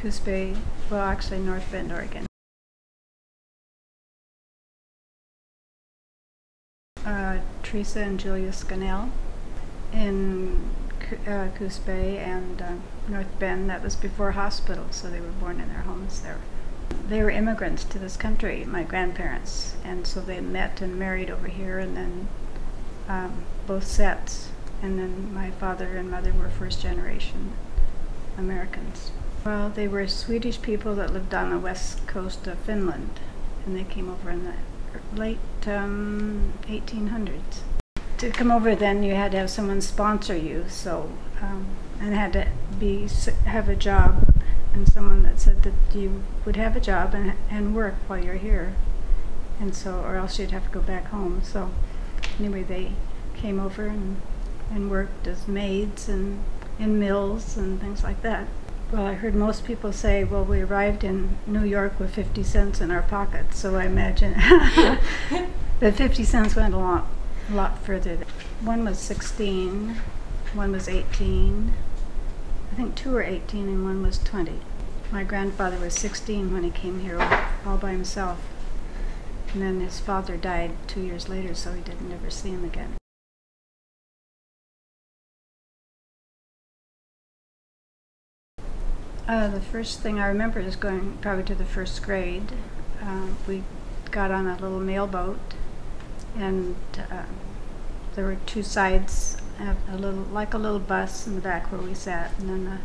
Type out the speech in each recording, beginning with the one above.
Coos Bay, well actually North Bend, Oregon. Teresa and Julia Scannell in Coos Bay and North Bend. That was before hospitals, so they were born in their homes there. They were immigrants to this country, my grandparents, and so they met and married over here, and then both sets, and then my father and mother were first generation Americans. Well, they were Swedish people that lived on the west coast of Finland, and they came over in the late 1800s. To come over then you had to have someone sponsor you, so and had to have a job, and someone that said that you would have a job and work while you're here, and so, or else you'd have to go back home. So anyway, they came over and worked as maids and in mills and things like that. Well, I heard most people say, well, we arrived in New York with 50 cents in our pockets, so I imagine that 50 cents went a lot further. One was 16, one was 18, I think 2 were 18 and one was 20. My grandfather was 16 when he came here all by himself, and then his father died 2 years later, so he didn't ever see him again. The first thing I remember is going probably to the first grade. We got on a little mailboat, and there were two sides, like a little bus in the back where we sat, and then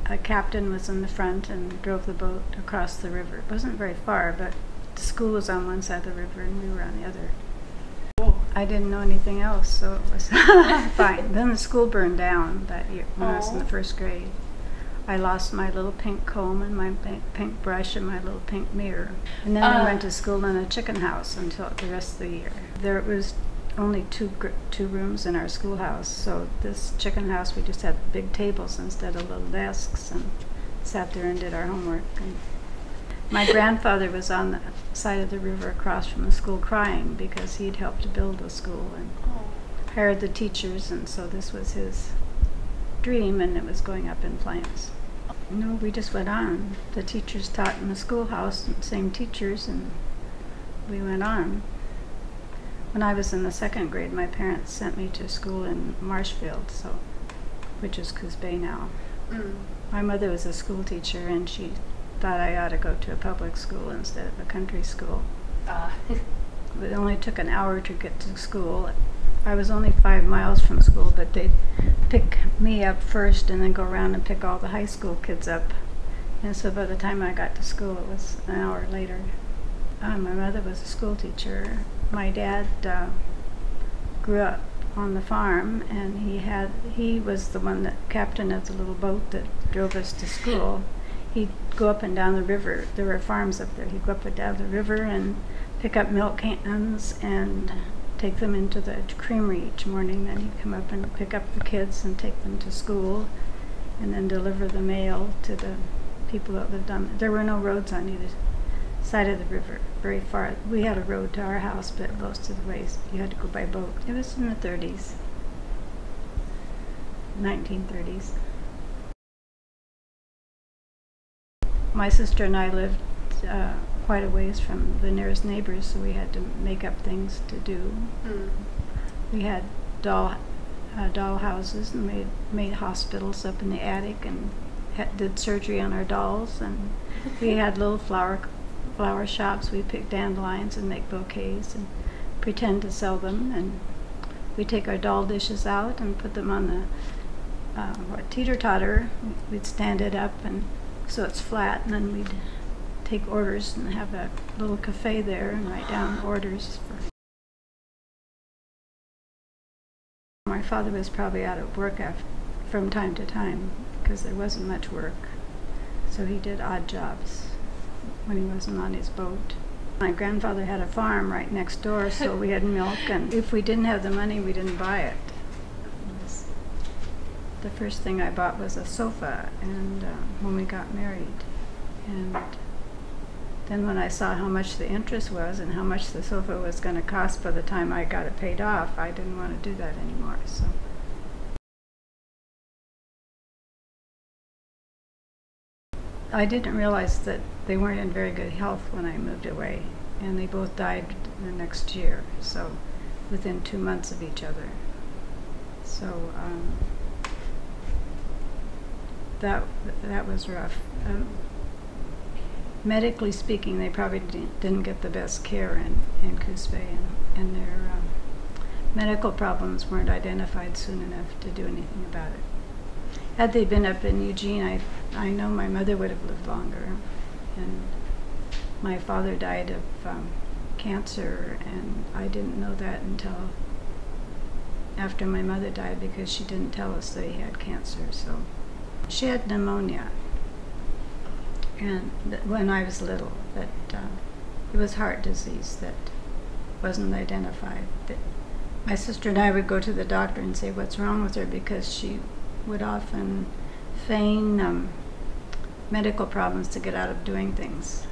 a captain was in the front and drove the boat across the river. It wasn't very far, but the school was on one side of the river and we were on the other. I didn't know anything else, so it was fine. Then the school burned down that year when I was in the first grade. I lost my little pink comb and my pink brush and my little pink mirror. And then we went to school in a chicken house until the rest of the year. There was only two rooms in our schoolhouse, so this chicken house we just had big tables instead of little desks, and sat there and did our homework. And my grandfather was on the side of the river across from the school crying because he'd helped to build the school and hired the teachers, and so this was his dream, and it was going up in flames. No, we just went on. The teachers taught in the schoolhouse, same teachers, and we went on. When I was in the second grade, my parents sent me to school in Marshfield, which is Coos Bay now. My mother was a school teacher, and she thought I ought to go to a public school instead of a country school. It only took an hour to get to school. I was only 5 miles from school, but they'd pick me up first and then go around and pick all the high school kids up. And so by the time I got to school, it was an hour later. My mother was a school teacher. My dad grew up on the farm, and he was the one that captain of the little boat that drove us to school. He'd go up and down the river. There were farms up there. He'd go up and down the river and pick up milk cans and take them into the creamery each morning. Then he'd come up and pick up the kids and take them to school, and then deliver the mail to the people that lived on. There were no roads on either side of the river very far. We had a road to our house, but most of the ways you had to go by boat. It was in the 30s, 1930s. My sister and I lived quite a ways from the nearest neighbors, so we had to make up things to do. We had doll houses and made hospitals up in the attic, and did surgery on our dolls, and we had little flower shops. We pick dandelions and make bouquets and pretend to sell them, and we take our doll dishes out and put them on the teeter-totter. We'd stand it up and so it's flat, and then we'd take orders and have a little cafe there and write down orders. My father was probably out of work from time to time because there wasn't much work, so he did odd jobs when he wasn't on his boat. My grandfather had a farm right next door, so we had milk, and if we didn't have the money, we didn't buy it. The first thing I bought was a sofa, and when we got married. And then when I saw how much the interest was and how much the sofa was going to cost by the time I got it paid off, I didn't want to do that anymore. So. I didn't realize that they weren't in very good health when I moved away, and they both died the next year, so within 2 months of each other. So that was rough. Medically speaking, they probably didn't get the best care in Coos Bay, and their medical problems weren't identified soon enough to do anything about it. Had they been up in Eugene, I know my mother would have lived longer. And my father died of cancer, and I didn't know that until after my mother died, because she didn't tell us that he had cancer. So she had pneumonia, and when I was little, that it was heart disease that wasn't identified. That my sister and I would go to the doctor and say, what's wrong with her, because she would often feign medical problems to get out of doing things.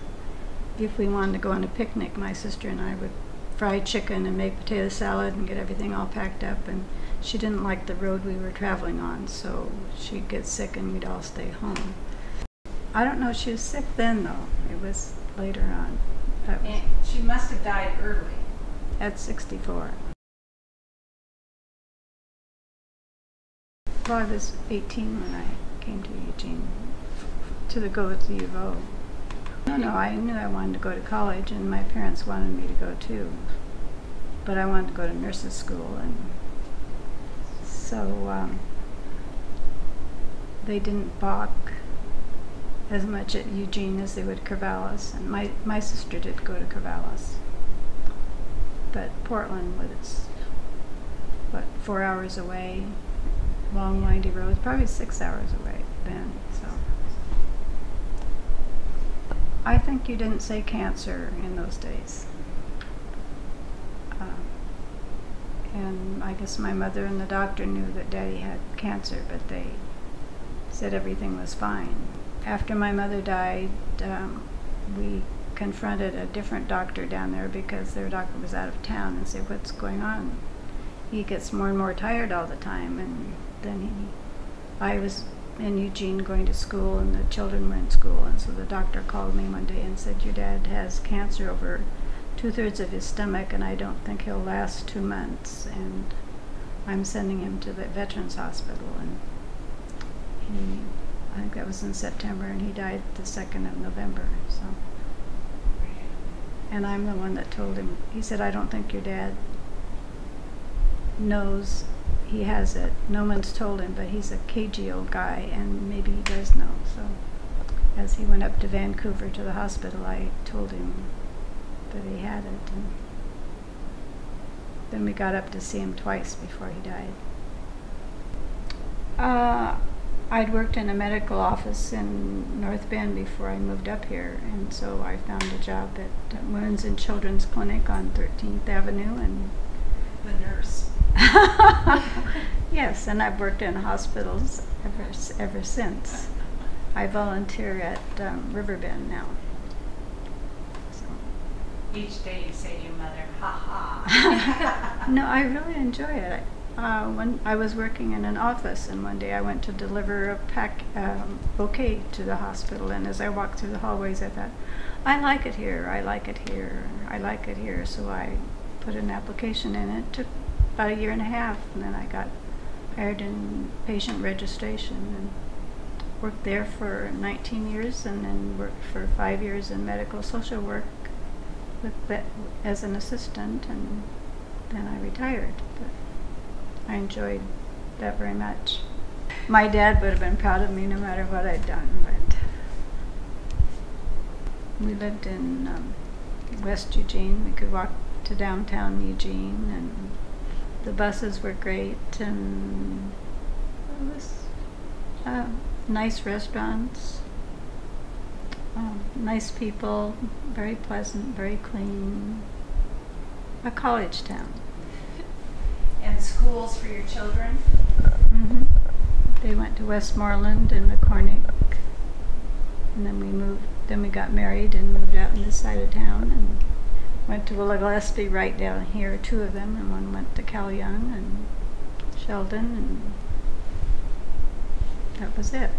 If we wanted to go on a picnic, my sister and I would fry chicken and make potato salad and get everything all packed up, and she didn't like the road we were traveling on, so she'd get sick and we'd all stay home. I don't know if she was sick then, though. It was later on. And she must have died early. At 64. Well, I was 18 when I came to Eugene to go with the U of O. No, I knew I wanted to go to college, and my parents wanted me to go too. But I wanted to go to nurses' school, and so they didn't balk as much at Eugene as they would Corvallis. And my sister did go to Corvallis. But Portland was, 4 hours away, long windy roads, probably 6 hours away then. So I think you didn't say cancer in those days. And I guess my mother and the doctor knew that Daddy had cancer, but they said everything was fine. After my mother died, we confronted a different doctor down there because their doctor was out of town, and said, what's going on? He gets more and more tired all the time. And then I was in Eugene going to school, and the children were in school, and so the doctor called me one day and said, your dad has cancer over 2/3 of his stomach, and I don't think he'll last 2 months, and I'm sending him to the Veterans Hospital. And I think that was in September, and he died the 2nd of November. So, and I'm the one that told him. He said, I don't think your dad knows he has it. No one's told him, but he's a cagey old guy, and maybe he does know. So as he went up to Vancouver to the hospital, I told him that he had it. And then we got up to see him twice before he died. I'd worked in a medical office in North Bend before I moved up here, and so I found a job at Women's and Children's Clinic on 13th Avenue. And the nurse. Yes, and I've worked in hospitals ever since. I volunteer at Riverbend now. So. Each day you say to your mother, ha ha. No, I really enjoy it. When I was working in an office, and one day I went to deliver a bouquet to the hospital, and as I walked through the hallways I thought, I like it here, I like it here, I like it here. So I put an application in. It took about 1.5 years, and then I got hired in patient registration and worked there for 19 years, and then worked for 5 years in medical social work as an assistant, and then I retired. But I enjoyed that very much. My dad would have been proud of me no matter what I'd done, but we lived in West Eugene. We could walk to downtown Eugene, and the buses were great, and it was nice restaurants, nice people, very pleasant, very clean, a college town. And schools for your children? Mm-hmm. They went to Westmoreland and McCormick, and then we got married and moved out in this side of town, and went to Willa Gillespie right down here, 2 of them, and one went to Cal Young and Sheldon, and that was it.